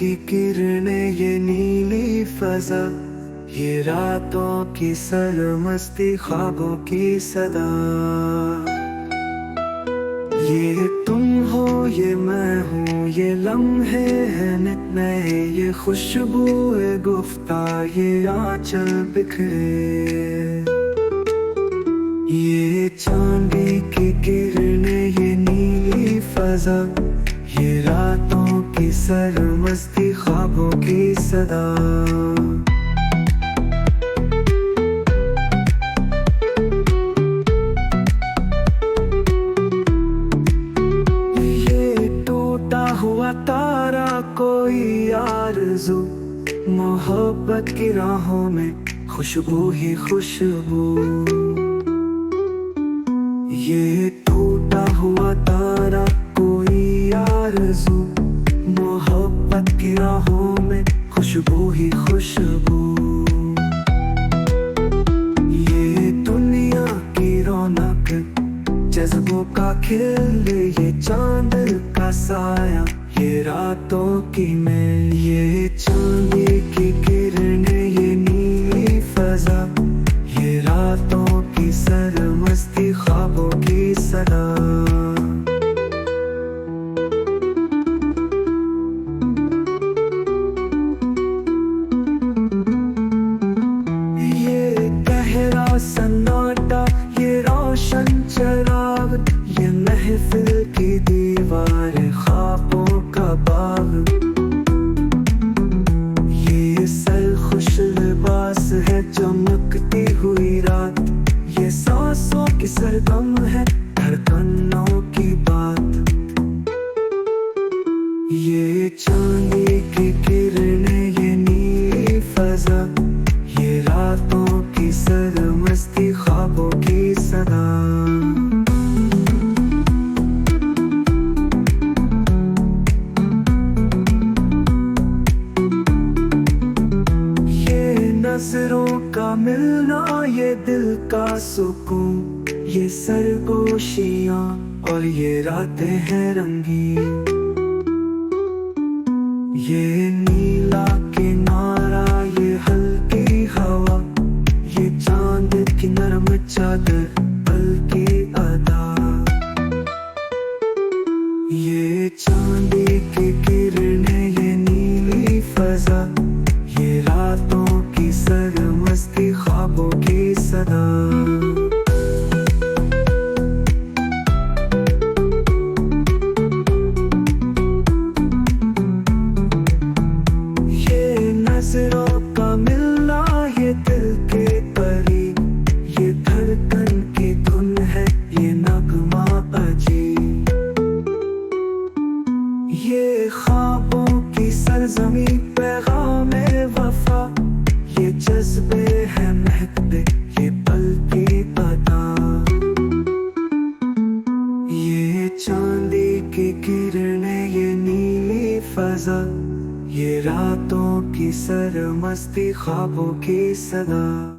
की किरणें, ये नीली फजा, ये रातों की सरमस्ती, ख्वाबों की सदा। ये तुम हो, ये मैं हूँ, ये लम्हे हैं नित नए, ये खुशबू गुफ्ता, ये आंचल बिखरे। ये चांदी की किरणें, ये नीली फजा, ये रातों की सरमस्ती, ख्वाबों की सदा। ये टूटा हुआ तारा कोई आरज़ू, मोहब्बत की राहों में खुशबू ही खुशबू। ये टूटा हुआ तारा कोई आरज़ू, मोहब्बत की राहों में खुशबू ही खुशबू। ये दुनिया की रौनक, जज्बों का खिल, ये चांद का साया, ये रातों की मेल। ये चांदी की किरणें, ये नीली फजा, ये रातों की सरमस्ती, ख्वाबों की सदा। ये गहरा सन्नाटा, ये रोशन चराग, ये महफिल की दीवार, ख्वाबों का बाग। ये सरखुश लिबास है चमकती हुई रात, ये सांसों की सरगम है धड़कनों की बात। ये चांदी की किरणें, ये नीली फजा, ये रातों की सरमस्ती, ख्वाबों की सदा। ये नजरों का मिलना, ये दिल का सुकून, ये सरगोशियां और ये रातें हैं रंगीन। ये नीला किनारा, ये हल्की हवा, ये चांद की नरम चादर, पल की अदा। ये चांदी की किरणें, ये नीली फजा, ये रातों की सरमस्ती, ख्वाबों की सदा। नजरों का मिलना, ये दिल के करीब, ये धड़कन की धुन है, ये नगमा अजीब। ये ख्वाबों की सरजमी, पैगाम वफा, ये जज्बे हैं महकते, ये पल की अदा। ये चांदी की किरणें, ये नीली फजा, ये रातों की सरमस्ती, ख्वाबों की सदा।